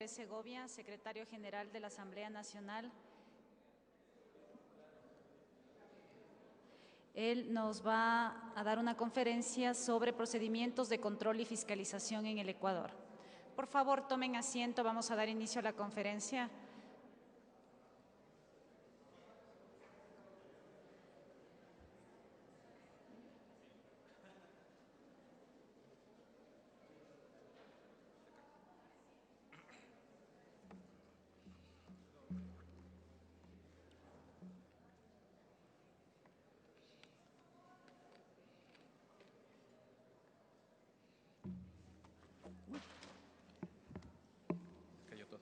López Segovia, secretario general de la Asamblea Nacional. Él nos va a dar una conferencia sobre procedimientos de control y fiscalización en el Ecuador. Por favor, tomen asiento, vamos a dar inicio a la conferencia. Cayó todo.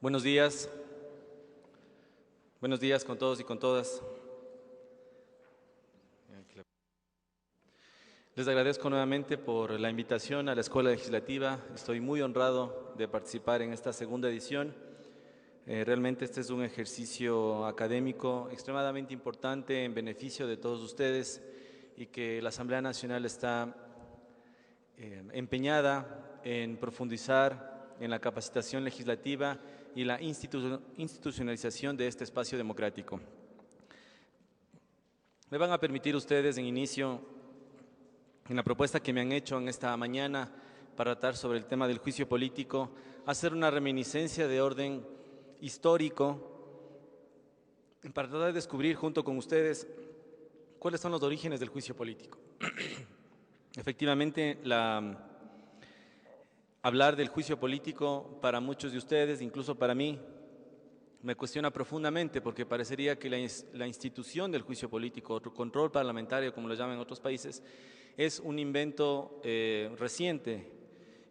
Buenos días con todos y con todas. Les agradezco nuevamente por la invitación a la Escuela Legislativa. Estoy muy honrado de participar en esta segunda edición. Realmente este es un ejercicio académico extremadamente importante en beneficio de todos ustedes y que la Asamblea Nacional está empeñada en profundizar en la capacitación legislativa y la institucionalización de este espacio democrático. Me van a permitir ustedes en inicio, en la propuesta que me han hecho en esta mañana para tratar sobre el tema del juicio político, hacer una reminiscencia de orden histórico para tratar de descubrir junto con ustedes cuáles son los orígenes del juicio político. Efectivamente, hablar del juicio político para muchos de ustedes, incluso para mí, me cuestiona profundamente porque parecería que la institución del juicio político, o control parlamentario, como lo llaman en otros países, es un invento reciente.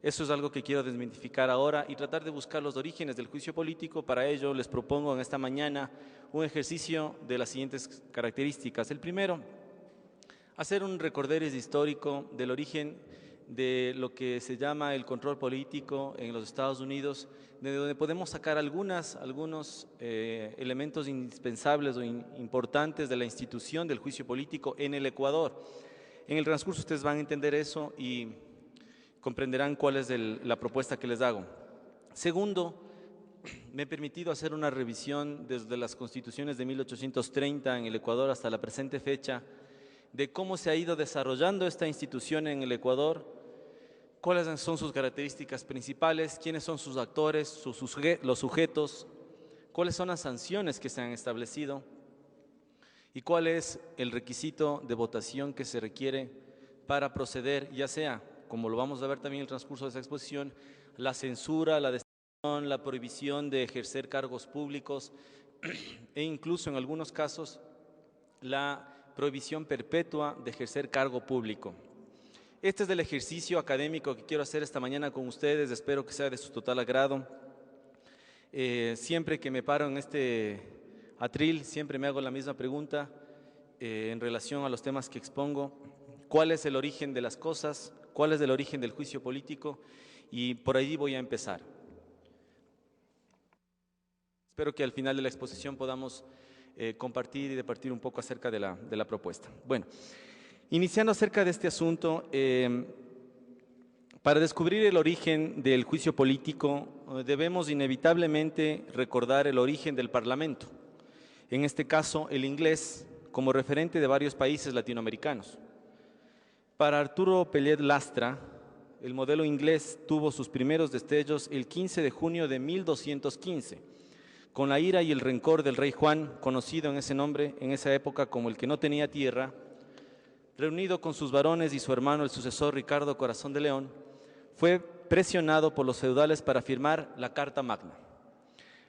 Eso es algo que quiero desmitificar ahora y tratar de buscar los orígenes del juicio político. Para ello les propongo en esta mañana un ejercicio de las siguientes características. El primero, hacer un recorderis histórico del origen de lo que se llama el control político en los Estados Unidos, de donde podemos sacar algunos elementos indispensables o importantes de la institución del juicio político en el Ecuador. En el transcurso ustedes van a entender eso y comprenderán cuál es la propuesta que les hago. Segundo, me he permitido hacer una revisión desde las constituciones de 1830 en el Ecuador hasta la presente fecha, de cómo se ha ido desarrollando esta institución en el Ecuador, cuáles son sus características principales, quiénes son sus actores, los sujetos, cuáles son las sanciones que se han establecido y cuál es el requisito de votación que se requiere para proceder, ya sea, como lo vamos a ver también en el transcurso de esta exposición, la censura, la destitución, la prohibición de ejercer cargos públicos e incluso en algunos casos la prohibición perpetua de ejercer cargo público. Este es el ejercicio académico que quiero hacer esta mañana con ustedes, espero que sea de su total agrado. Siempre que me paro en este atril, siempre me hago la misma pregunta en relación a los temas que expongo. ¿Cuál es el origen de las cosas? ¿Cuál es el origen del juicio político? Y por allí voy a empezar. Espero que al final de la exposición podamos compartir y departir un poco acerca de la propuesta. Bueno, iniciando acerca de este asunto, para descubrir el origen del juicio político debemos inevitablemente recordar el origen del Parlamento. en este caso el inglés, como referente de varios países latinoamericanos. Para Arturo Pellet Lastra, el modelo inglés tuvo sus primeros destellos el 15 de junio de 1215, con la ira y el rencor del rey Juan, conocido en ese nombre en esa época como el que no tenía tierra, reunido con sus varones y su hermano el sucesor Ricardo Corazón de León, fue presionado por los feudales para firmar la Carta Magna,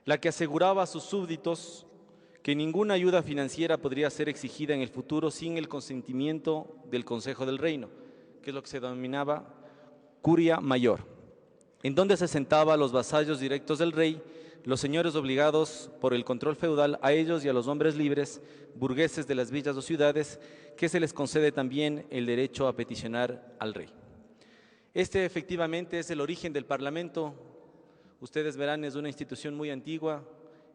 la que aseguraba a sus súbditos que ninguna ayuda financiera podría ser exigida en el futuro sin el consentimiento del Consejo del Reino, que es lo que se denominaba Curia Mayor, en donde se sentaban los vasallos directos del rey, los señores obligados por el control feudal, a ellos y a los hombres libres, burgueses de las villas o ciudades, que se les concede también el derecho a peticionar al rey. Este efectivamente es el origen del Parlamento. Ustedes verán, es una institución muy antigua.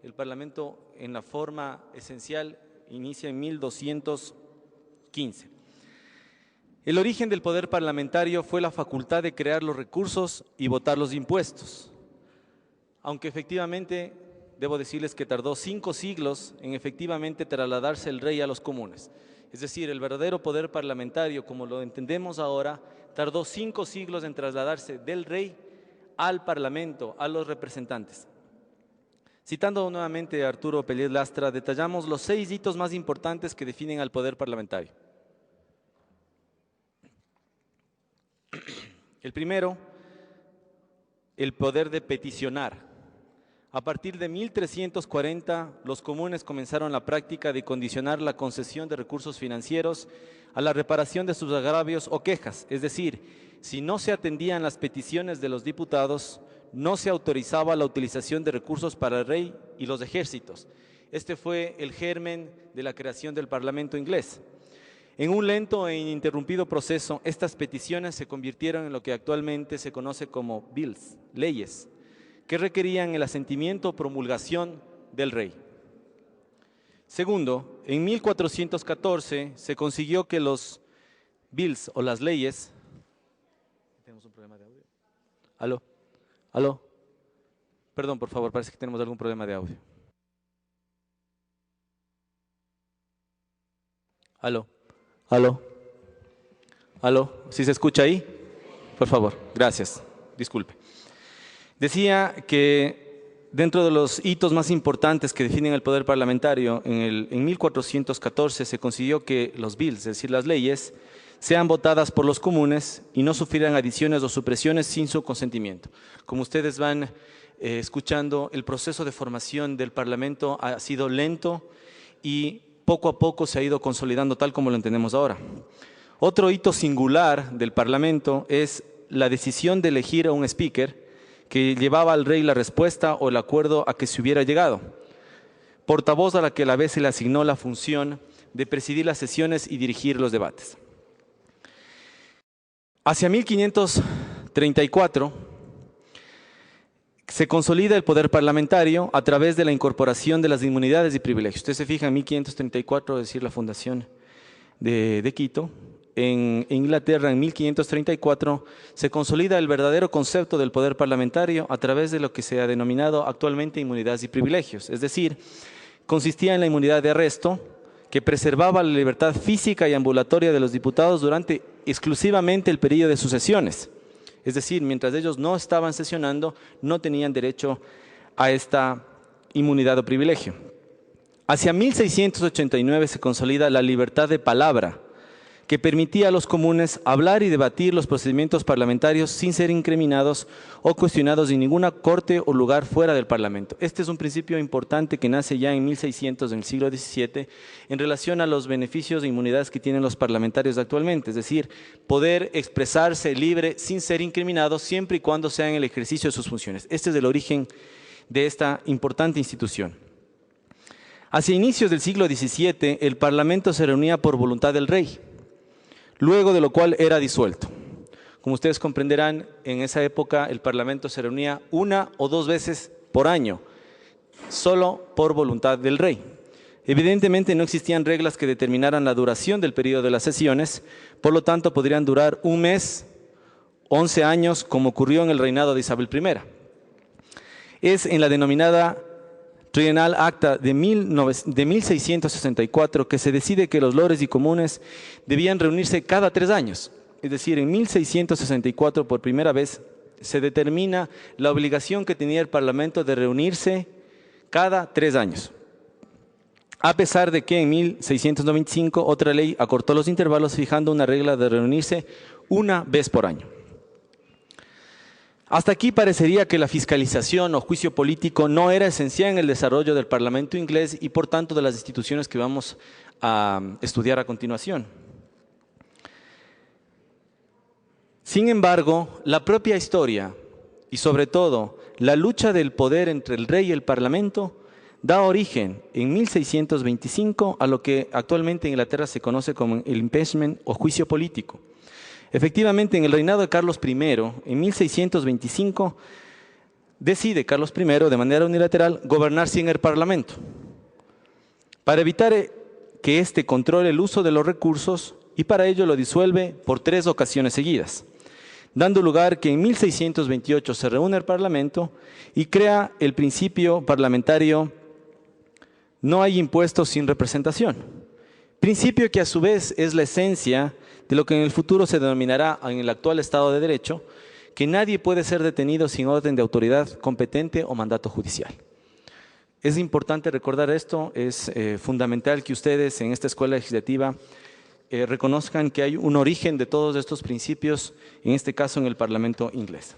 El Parlamento en la forma esencial inicia en 1215. El origen del poder parlamentario fue la facultad de crear los recursos y votar los impuestos, aunque efectivamente debo decirles que tardó 5 siglos en efectivamente trasladarse el rey a los comunes. Es decir, el verdadero poder parlamentario, como lo entendemos ahora, tardó 5 siglos en trasladarse del rey al parlamento, a los representantes. Citando nuevamente a Arturo Pellet Lastra, detallamos los 6 hitos más importantes que definen al poder parlamentario. El primero, el poder de peticionar. A partir de 1340, los comunes comenzaron la práctica de condicionar la concesión de recursos financieros a la reparación de sus agravios o quejas, es decir, si no se atendían las peticiones de los diputados, no se autorizaba la utilización de recursos para el rey y los ejércitos. Este fue el germen de la creación del Parlamento inglés. En un lento e ininterrumpido proceso, estas peticiones se convirtieron en lo que actualmente se conoce como bills, leyes, que requerían el asentimiento o promulgación del rey. Segundo, en 1414 se consiguió que los bills o las leyes... ¿Tenemos un problema de audio? ¿Aló? ¿Aló? Perdón, por favor, parece que tenemos algún problema de audio. ¿Aló? ¿Aló? ¿Aló? ¿Sí se escucha ahí? Por favor, gracias. Disculpe. Decía que dentro de los hitos más importantes que definen el poder parlamentario, en 1414 se consiguió que los bills, es decir, las leyes, sean votadas por los comunes y no sufrieran adiciones o supresiones sin su consentimiento. Como ustedes van escuchando, el proceso de formación del Parlamento ha sido lento y poco a poco se ha ido consolidando tal como lo entendemos ahora. Otro hito singular del Parlamento es la decisión de elegir a un speaker que llevaba al rey la respuesta o el acuerdo a que se hubiera llegado, portavoz a la que a la vez se le asignó la función de presidir las sesiones y dirigir los debates. Hacia 1534 se consolida el poder parlamentario a través de la incorporación de las inmunidades y privilegios. Usted se fija en 1534, es decir, la fundación de Quito. En Inglaterra, en 1534, se consolida el verdadero concepto del poder parlamentario a través de lo que se ha denominado actualmente inmunidades y privilegios. Es decir, consistía en la inmunidad de arresto, que preservaba la libertad física y ambulatoria de los diputados durante exclusivamente el periodo de sus sesiones. Es decir, mientras ellos no estaban sesionando, no tenían derecho a esta inmunidad o privilegio. Hacia 1689 se consolida la libertad de palabra, que permitía a los comunes hablar y debatir los procedimientos parlamentarios sin ser incriminados o cuestionados en ninguna corte o lugar fuera del Parlamento. Este es un principio importante que nace ya en 1600, en el siglo XVII, en relación a los beneficios e inmunidades que tienen los parlamentarios actualmente, es decir, poder expresarse libre sin ser incriminados siempre y cuando sea en el ejercicio de sus funciones. Este es el origen de esta importante institución. Hacia inicios del siglo XVII, el Parlamento se reunía por voluntad del rey, luego de lo cual era disuelto. Como ustedes comprenderán, en esa época el Parlamento se reunía 1 o 2 veces por año, solo por voluntad del rey. Evidentemente no existían reglas que determinaran la duración del periodo de las sesiones, por lo tanto podrían durar 1 mes, 11 años, como ocurrió en el reinado de Isabel I. Es en la denominada Trienal Acta de 1664, que se decide que los lores y comunes debían reunirse cada 3 años. Es decir, en 1664 por primera vez se determina la obligación que tenía el Parlamento de reunirse cada 3 años. A pesar de que en 1695 otra ley acortó los intervalos fijando una regla de reunirse una vez por año. Hasta aquí parecería que la fiscalización o juicio político no era esencial en el desarrollo del Parlamento inglés y por tanto de las instituciones que vamos a estudiar a continuación. Sin embargo, la propia historia y sobre todo la lucha del poder entre el rey y el Parlamento da origen en 1625 a lo que actualmente en Inglaterra se conoce como el impeachment o juicio político. Efectivamente, en el reinado de Carlos I, en 1625, decide Carlos I de manera unilateral gobernar sin el Parlamento, para evitar que éste controle el uso de los recursos y para ello lo disuelve por 3 ocasiones seguidas, dando lugar que en 1628 se reúne el Parlamento y crea el principio parlamentario no hay impuestos sin representación, principio que a su vez es la esencia de lo que en el futuro se denominará en el actual Estado de Derecho, que nadie puede ser detenido sin orden de autoridad competente o mandato judicial. Es importante recordar esto, es fundamental que ustedes en esta escuela legislativa reconozcan que hay un origen de todos estos principios, en este caso en el Parlamento inglés.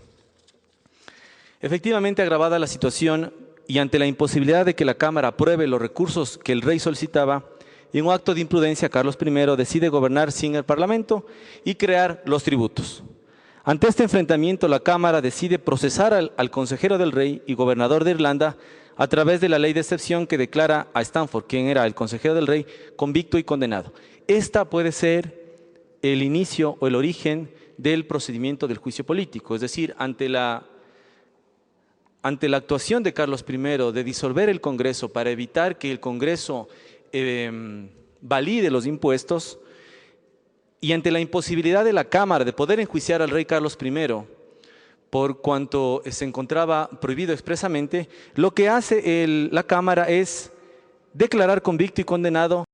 Efectivamente, agravada la situación y ante la imposibilidad de que la Cámara apruebe los recursos que el rey solicitaba, en un acto de imprudencia, Carlos I decide gobernar sin el Parlamento y crear los tributos. Ante este enfrentamiento, la Cámara decide procesar al consejero del rey y gobernador de Irlanda a través de la ley de excepción que declara a Stanford, quien era el consejero del rey, convicto y condenado. Esta puede ser el inicio o el origen del procedimiento del juicio político, es decir, ante la actuación de Carlos I de disolver el Congreso para evitar que el Congreso valide los impuestos y ante la imposibilidad de la Cámara de poder enjuiciar al rey Carlos I por cuanto se encontraba prohibido expresamente, lo que hace la Cámara es declarar convicto y condenado